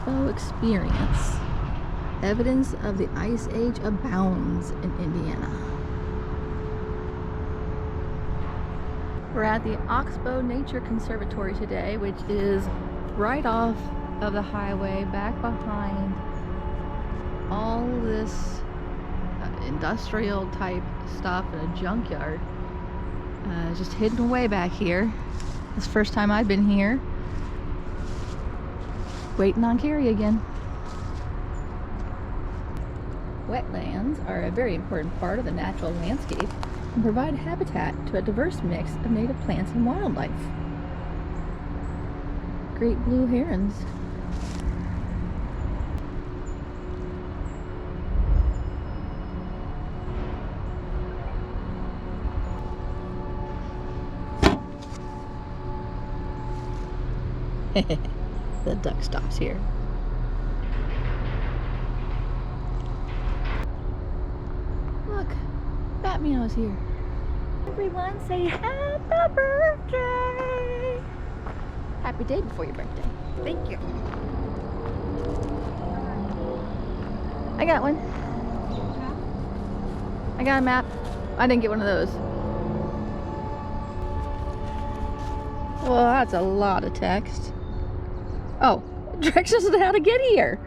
Oxbow experience. Evidence of the Ice Age abounds in Indiana. We're at the Oxbow Nature Conservancy today, which is right off of the highway, back behind all this industrial type stuff in a junkyard. Just hidden away back here. It's the first time I've been here. Waiting on Karie again. Wetlands are a very important part of the natural landscape and provide habitat to a diverse mix of native plants and wildlife. Great blue herons. The duck stops here. Look, Batmeow's here. Everyone say happy birthday! Happy day before your birthday. Thank you. I got one. I got a map. I didn't get one of those. Well, that's a lot of text. Oh, directions on how to get here.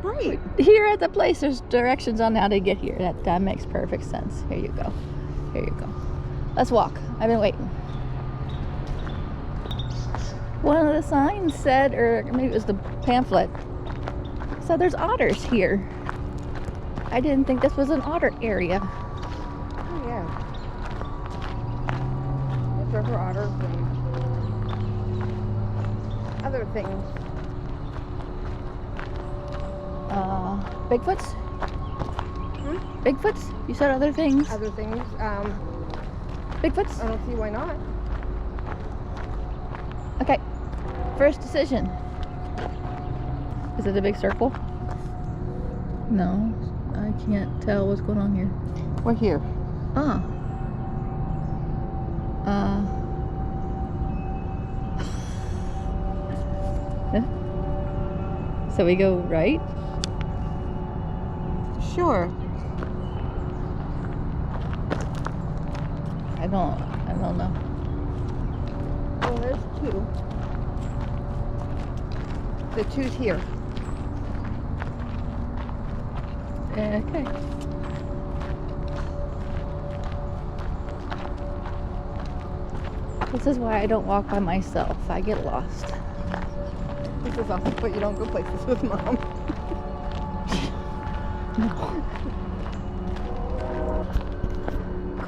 Right. Here at the place, there's directions on how to get here. That makes perfect sense. Here you go. Here you go. Let's walk. I've been waiting. One of the signs said, or maybe it was the pamphlet, said there's otters here. I didn't think this was an otter area. Oh, yeah. There's river otters and other things. Bigfoots? Hmm? Bigfoots? You said other things. Other things. Bigfoots? I don't see why not. Okay. First decision. Is it a big circle? No. I can't tell what's going on here. We're here. Ah. So we go right? Sure. I don't know. Well, there's two. The two's here. Okay. This is why I don't walk by myself. I get lost. This is awesome, but you don't go places with Mom. No.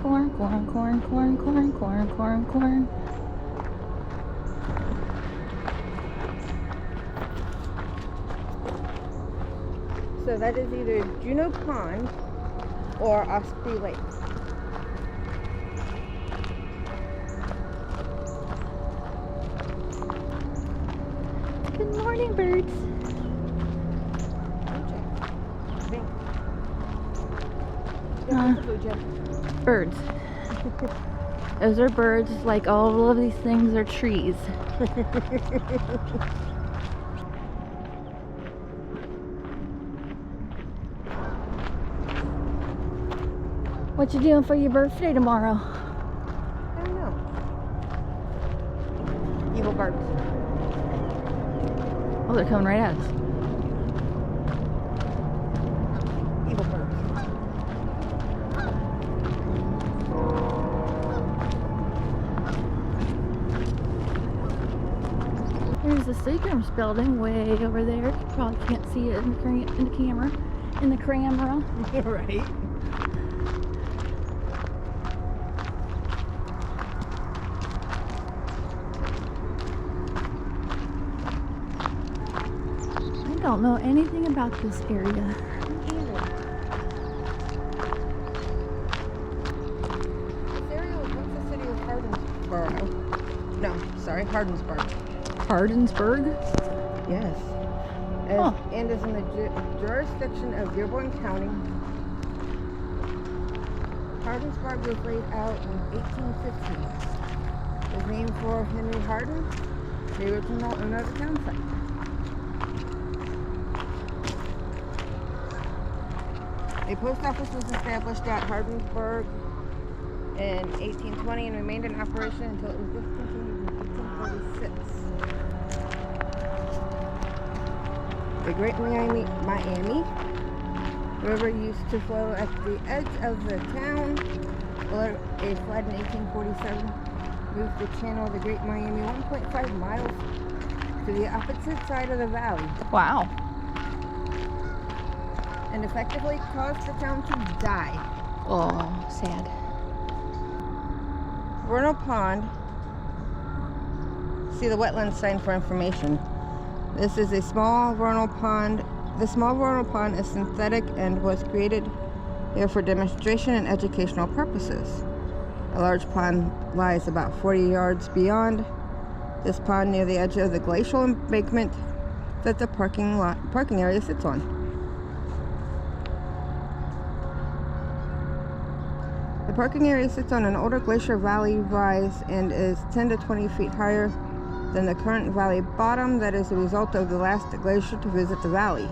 Corn, corn, corn, corn, corn, corn, corn, corn. So that is either Juno Pond or Oxbow Lake. Good morning, birds. Birds. Those are birds, like all of these things are trees. What you doing for your birthday tomorrow? I don't know. Evil birds. Oh, they're coming right at us. Evil birds. There's the Seagram's building way over there. You probably can't see it in the camera. In the camera. Right. I don't know anything about this area. This area was once the city of Hardensboro. No, sorry, Hardensburg. Hardensburg? Yes. And is in the jurisdiction of Dearborn County. Hardensburg was laid out in 1815. It was named for Henry Hardin, the original owner of the town site. A post office was established at Hardensburg in 1820 and remained in operation until it was discontinued in 1836. The Great Miami River used to flow at the edge of the town. A flood in 1847 moved the channel of the Great Miami 1.5 miles to the opposite side of the valley. Wow. And effectively caused the town to die. Oh, sad. Vernal Pond. See the wetland sign for information. This is a small vernal pond. The small vernal pond is synthetic and was created here for demonstration and educational purposes. A large pond lies about 40 yards beyond this pond near the edge of the glacial embankment that the parking area sits on. The parking area sits on an older glacier valley rise and is 10 to 20 feet higher than the current valley bottom. That is the result of the last glacier to visit the valley.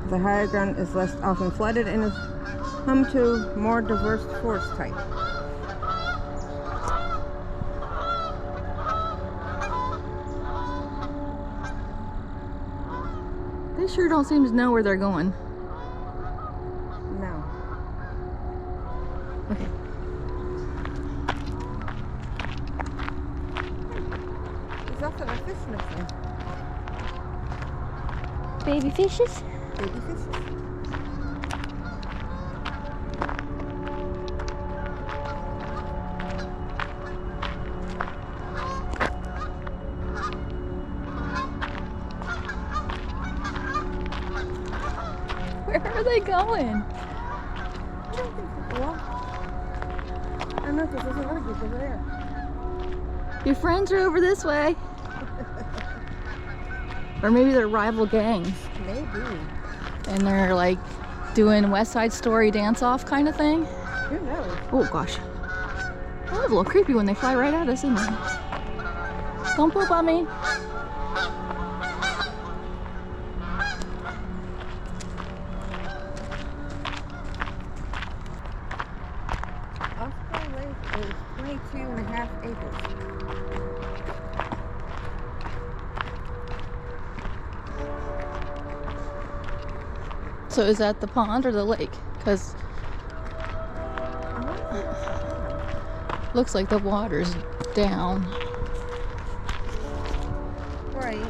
The higher ground is less often flooded and is home to more diverse forest type. They sure don't seem to know where they're going. No. Okay. There's also a fish missing. Baby fishes? Baby fishes. Where are they going? I don't think so. Well, I don't know, because there's another group over there. Your friends are over this way. Or maybe they're rival gangs. Maybe. And they're like doing West Side Story dance-off kind of thing. Who knows? Oh gosh. That was a little creepy when they fly right at us, isn't it? Don't poop on me. Oxbow Lake is 22.5 acres. So is that the pond or the lake? Because looks like the water's down. Right.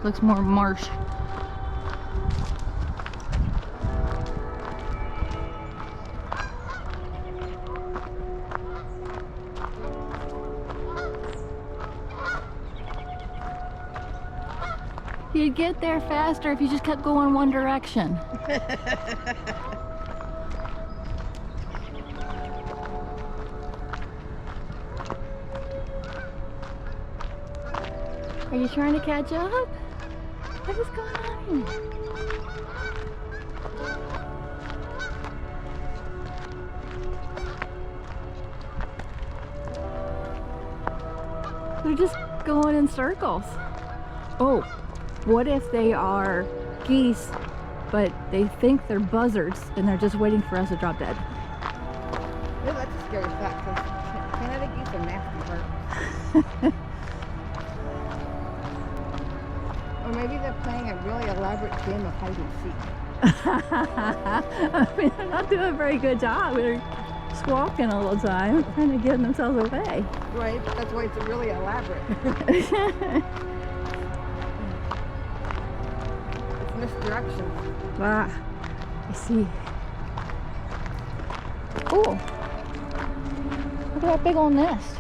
Looks more marsh. You'd get there faster if you just kept going one direction. Are you trying to catch up? What is going on here? They're just going in circles. Oh, what if they are geese, but they think they're buzzards and they're just waiting for us to drop dead? No, that's a scary fact, because Canada geese are nasty birds. Or maybe they're playing a really elaborate game of hide and seek. I mean, they're not doing a very good job. They're squawking all the time, trying to get themselves away. Right, that's why it's really elaborate. It's misdirection. Ah, I see. Oh, look at that big old nest.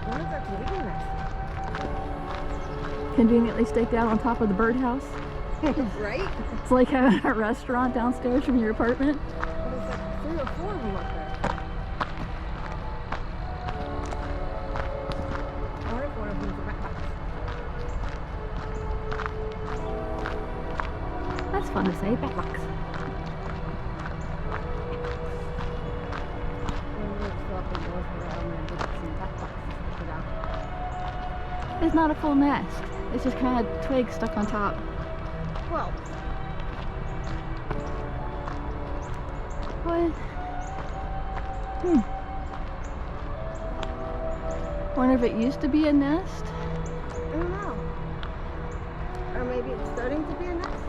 What is that leaving nest? Conveniently staked out on top of the birdhouse. Right? It's like having a restaurant downstairs from your apartment. There's like 3 or 4 of them up there. I wonder if one of them is a backbox. That's fun to say, backbox. It's not a full nest. It's just kind of twigs stuck on top. Well, What? Wonder if it used to be a nest? I don't know. Or maybe it's starting to be a nest.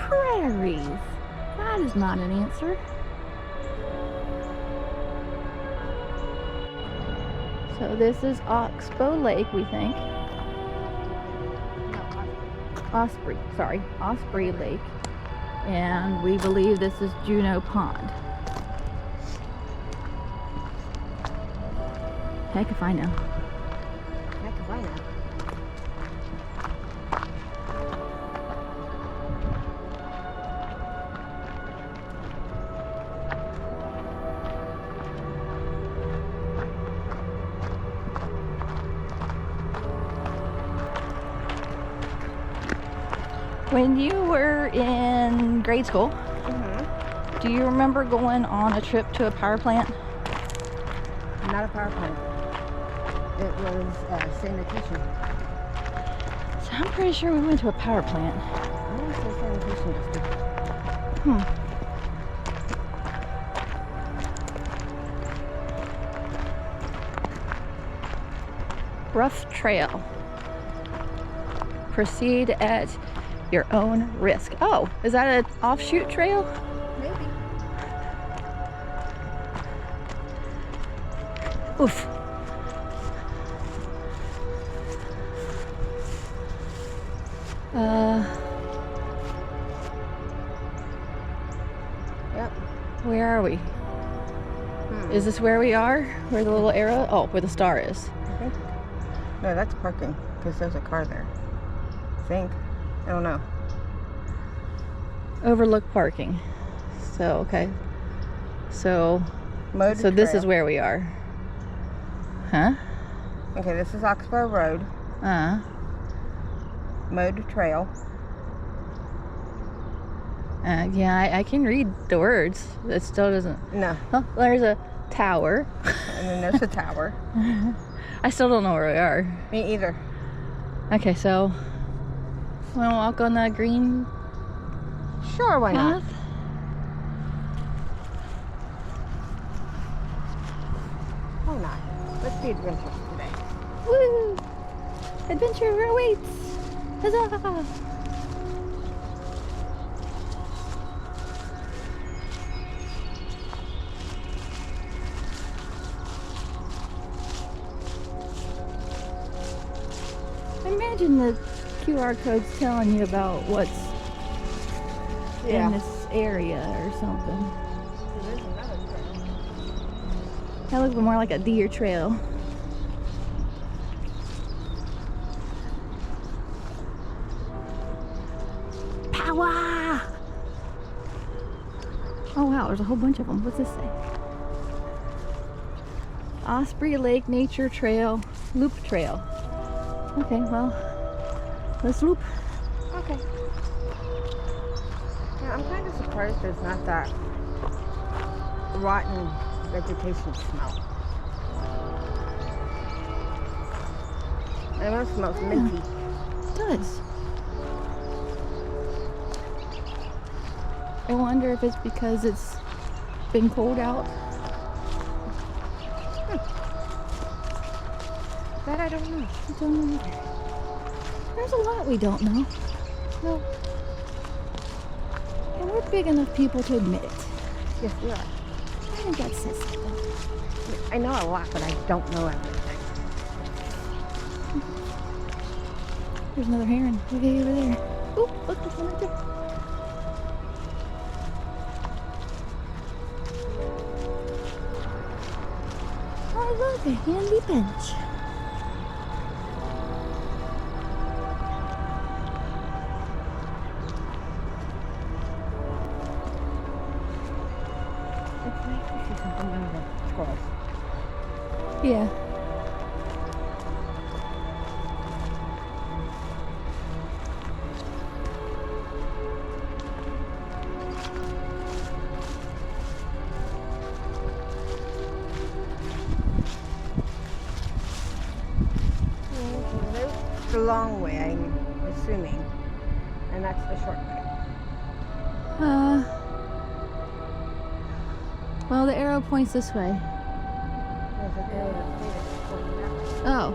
Prairies. That is not an answer. So this is Oxbow Lake, we think. Osprey Lake. And we believe this is Juneau Pond. Heck if I know. Heck if I know. When you were in grade school, do you remember going on a trip to a power plant? Not a power plant. It was sanitation. So I'm pretty sure we went to a power plant. I want to say sanitation district. Rough trail. Proceed at your own risk. Oh, is that an offshoot trail? Maybe. Oof. Yep. Where are we? Is this where we are? Where the little arrow? Oh, where the star is. I think. No, that's parking because there's a car there. I think. I don't know. Overlook parking. So, okay. So this is where we are. Huh? Okay, this is Oxbow Road. Mode Trail. Yeah, I can read the words. It still doesn't. No. Oh, there's a tower. And then there's a tower. I still don't know where we are. Me either. Okay, so want to walk on that green Sure, why not? path? Why not? Let's be adventurous today. Woo! Adventure awaits! Huzzah! Imagine the QR code's telling you about what's in this area or something. There's another trail. That looks more like a deer trail. Power! Oh wow, there's a whole bunch of them. What's this say? Osprey Lake Nature Trail, Loop Trail. Okay, well, let's loop. Okay. Yeah, I'm kind of surprised there's not that rotten vegetation smell. It almost smells minty. It does. I wonder if it's because it's been cold out. That I don't know. I don't know either. There's a lot we don't know. No. And we're big enough people to admit it. Yes, we are. I think that says something. I know a lot, but I don't know everything. There's another heron. Okay, over there. Oh, look, there's one right there. Oh, look, a handy bench. It's nice to see something under the squirrels. Yeah. long way, I'm assuming. And that's the short way. Well, the arrow points this way. There's an arrow that's pointing that way. Oh,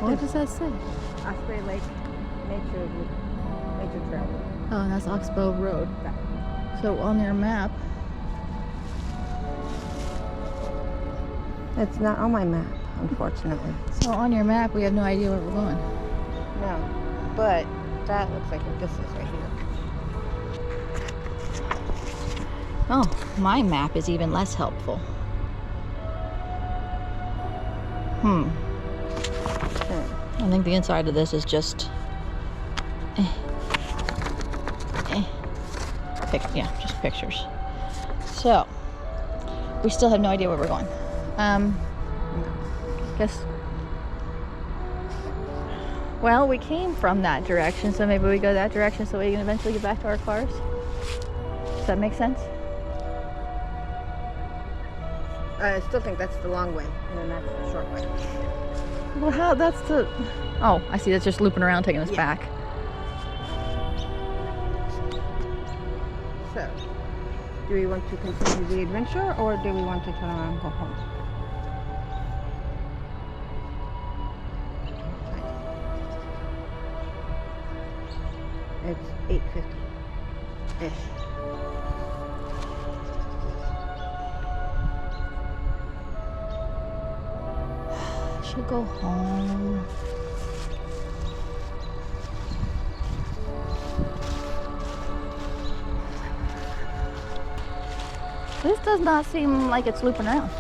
what does that say? Oxbow Lake Nature Trail. Oh, and that's Oxbow Road. That. So on your map, It's not on my map, unfortunately. so on your map, we have no idea where we're going. No, but that looks like what this is right here. Oh, my map is even less helpful. I think the inside of this is just just pictures. So we still have no idea where we're going. Guess. Well, we came from that direction, so maybe we go that direction so we can eventually get back to our cars. Does that make sense? I still think that's the long way, and then that's the short way. Well, how? That's the. Oh, I see. That's just looping around, taking us back. So, do we want to continue the adventure, or do we want to turn around and go home? It's 8:50-ish. Should go home. This does not seem like it's looping around.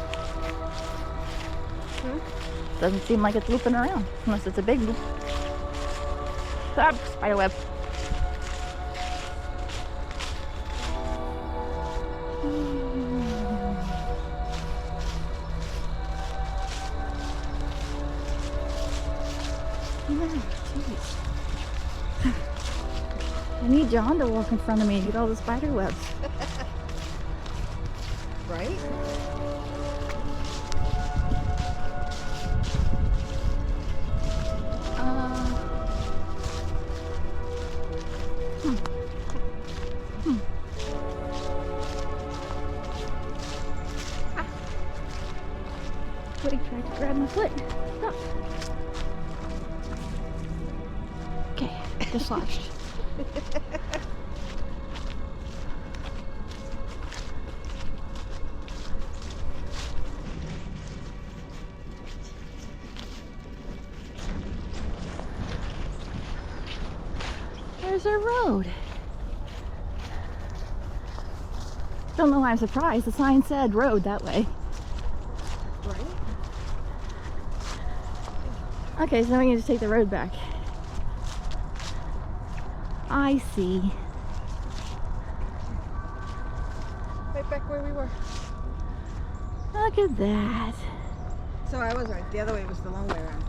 Doesn't seem like it's looping around, unless it's a big loop. Ah, spider web. I need John to walk in front of me and get all the spider webs. Right? Woody tried to grab my foot. Stop. Okay, dislodged. There's our road. Don't know why I'm surprised. The sign said road that way. Right? Okay, so then we can just take the road back. I see. Right back where we were. Look at that. So I was right. The other way was the long way around.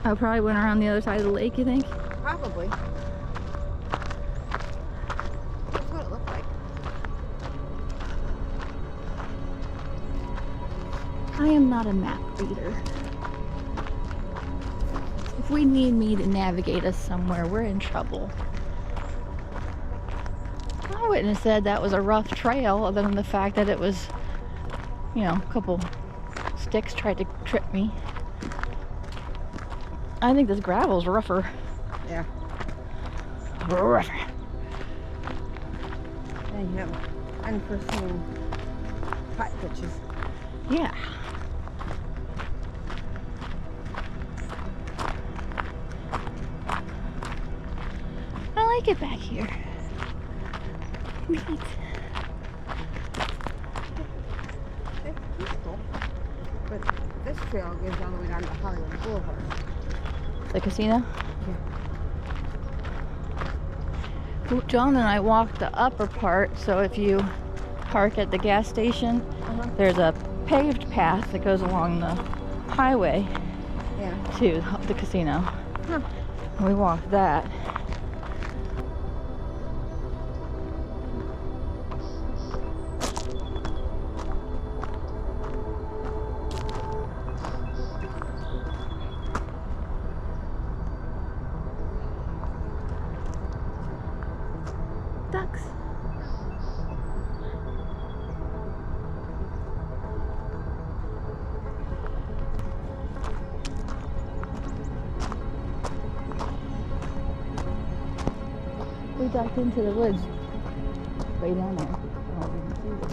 I probably went around the other side of the lake, you think? Probably. That's what it looked like. I am not a map reader. If we need me to navigate us somewhere, we're in trouble. I wouldn't have said that was a rough trail other than the fact that it was, you know, a couple sticks tried to trip me. I think this gravel's rougher. Yeah. Rougher. And you have unforeseen hot pitches. Yeah. I like it back here. Neat. It's peaceful. But this trail goes all the way down to Hollywood Boulevard. The casino? Yeah. John and I walked the upper part, so if you park at the gas station, there's a paved path that goes along the highway to the casino. Huh. And we walked that. ducked into the woods. Way down there. I don't even see it.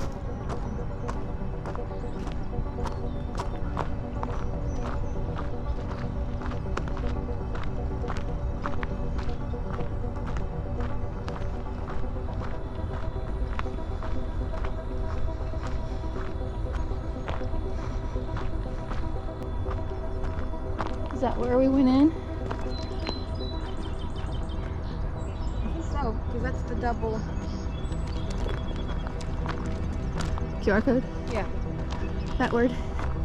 Is that where we went in? I think so, because that's the double. QR code? Yeah. That word?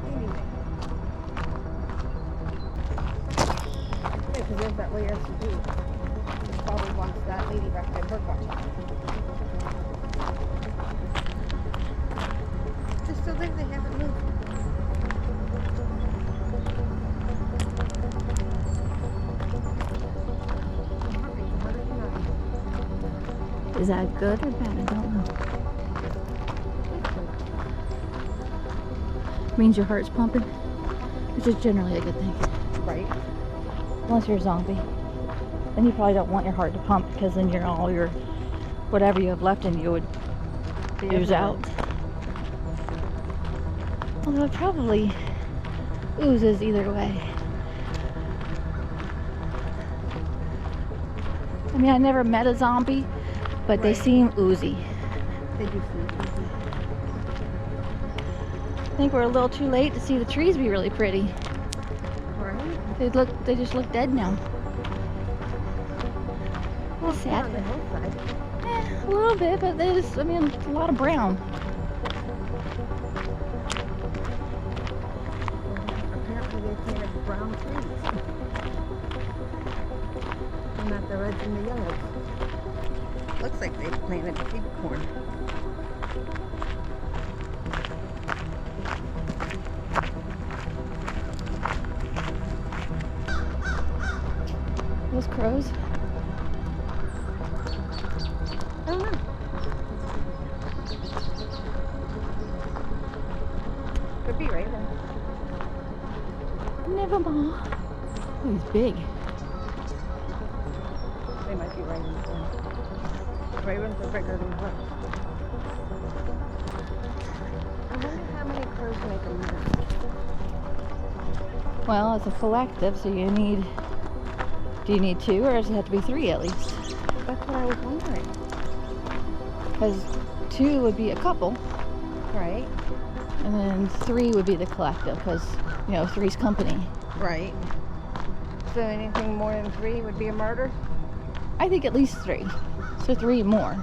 Anything. Yeah, because there's that way SUV. It probably wants that lady back there bird watching. Just still there, they haven't moved. Is that good or bad? I don't know. Means your heart's pumping, which is generally a good thing. Right. Unless you're a zombie. Then you probably don't want your heart to pump because then all your whatever you have left in you would ooze out. Although it probably oozes either way. I mean, I never met a zombie, but they seem oozy. They do seem easy. I think we're a little too late to see the trees be really pretty. Right. They just look dead now. Well, sad. On the hillside. A little bit, but I mean, it's a lot of brown. Apparently they planted brown trees. And not the reds and the yellows. Looks like they planted seed corn. Those crows. I don't know. Could be raven. Never mind. Oh, he's big. They might be ravens. Ravens are bigger than crows. I wonder how many crows make a nest. Well, it's a collective, so do you need 2 or does it have to be 3 at least? That's what I was wondering. Because 2 would be a couple, Right. and then 3 would be the collective, because, 3's company. Right. So anything more than 3 would be a murder? I think at least 3. So 3 more.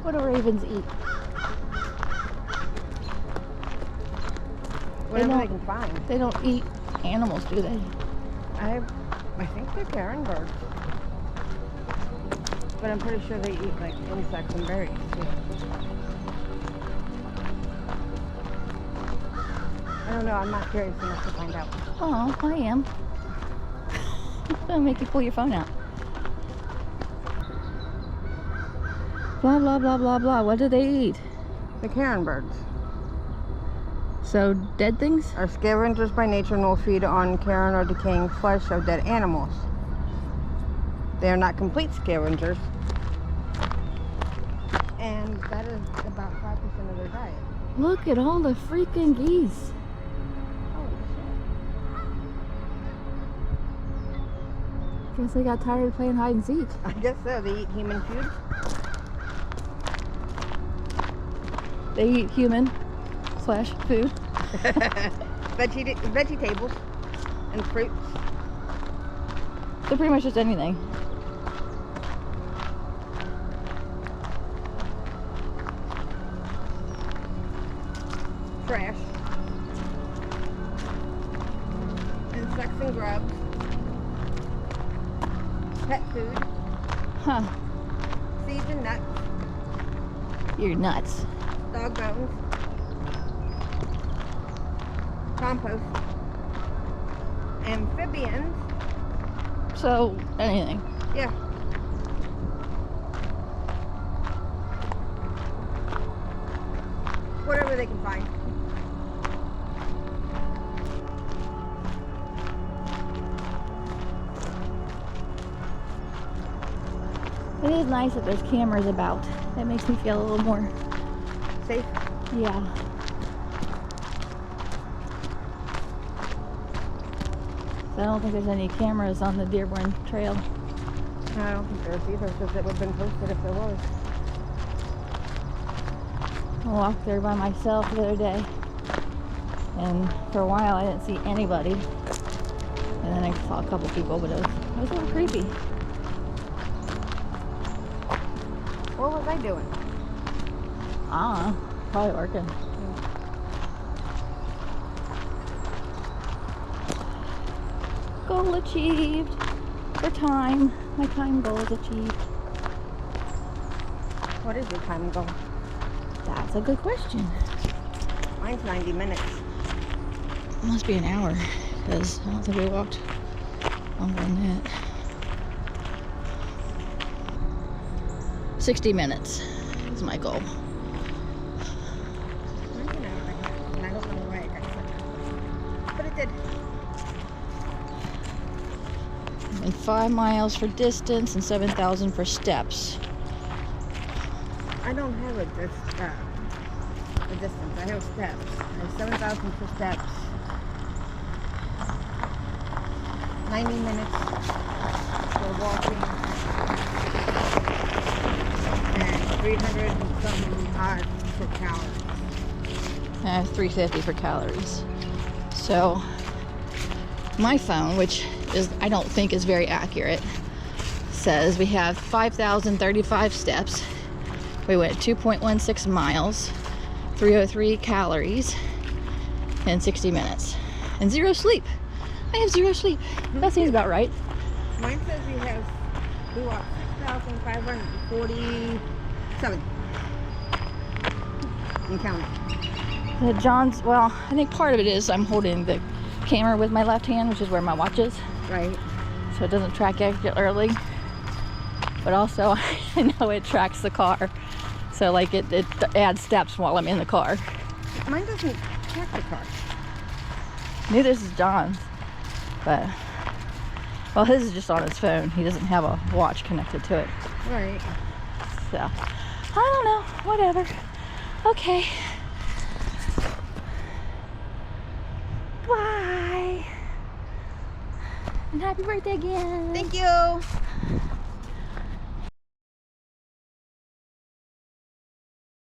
What do ravens eat? Whatever they can find. They don't eat animals, do they? I think they're carrion birds. But I'm pretty sure they eat like insects and berries too. I don't know, I'm not curious enough to find out. Oh, I am. That'll make you pull your phone out. Blah, blah, blah, blah, blah. What do they eat? The carrion birds So, dead things? are scavengers by nature and will feed on carrion or decaying flesh of dead animals. They are not complete scavengers. And that is about 5% of their diet. Look at all the freaking geese. Holy shit. Guess they got tired of playing hide and seek. I guess so. They eat human food. They eat human / food. Vegetables and fruits. So pretty much just anything. Trash. Insects and grubs. Pet food. Huh. Seeds and nuts. You're nuts. Dog bones. Compost. Amphibians. So, anything. Yeah. Whatever they can find. is nice that there's cameras about. That makes me feel a little more Safe. yeah. So I don't think there's any cameras on the Dearborn Trail. I don't think there's either, because it would have been posted if there was. I walked there by myself the other day, and for a while I didn't see anybody. And then I saw a couple people, but it was a little creepy. What was I doing? Probably working. Goal achieved for time. My time goal is achieved. What is your time goal? That's a good question. Mine's 90 minutes. It must be an hour, because I don't think we walked longer than that. 60 minutes is my goal. Mine's an hour and a half, and I don't know why I got such a... But it did. And 5 miles for distance and 7,000 for steps. I don't have a distance. I have steps. I have 7,000 for steps. 90 minutes for walking. And 300 and some odd for calories. 350 for calories. So my phone, which is I don't think is very accurate, says we have 5,035 steps. We went 2.16 miles, 303 calories, and 60 minutes, and 0 sleep. I have 0 sleep. That seems about right. Mine says we walked 6,547. I'm counting. John's, well, I think part of it is I'm holding the camera with my left hand, which is where my watch is. Right. So it doesn't track accurately. But also, I know it tracks the car. So like it adds steps while I'm in the car. Mine doesn't track the car. Neither is John's. But, well, his is just on his phone. He doesn't have a watch connected to it. Right. So, I don't know. Whatever. Okay. Bye. And happy birthday again. Thank you.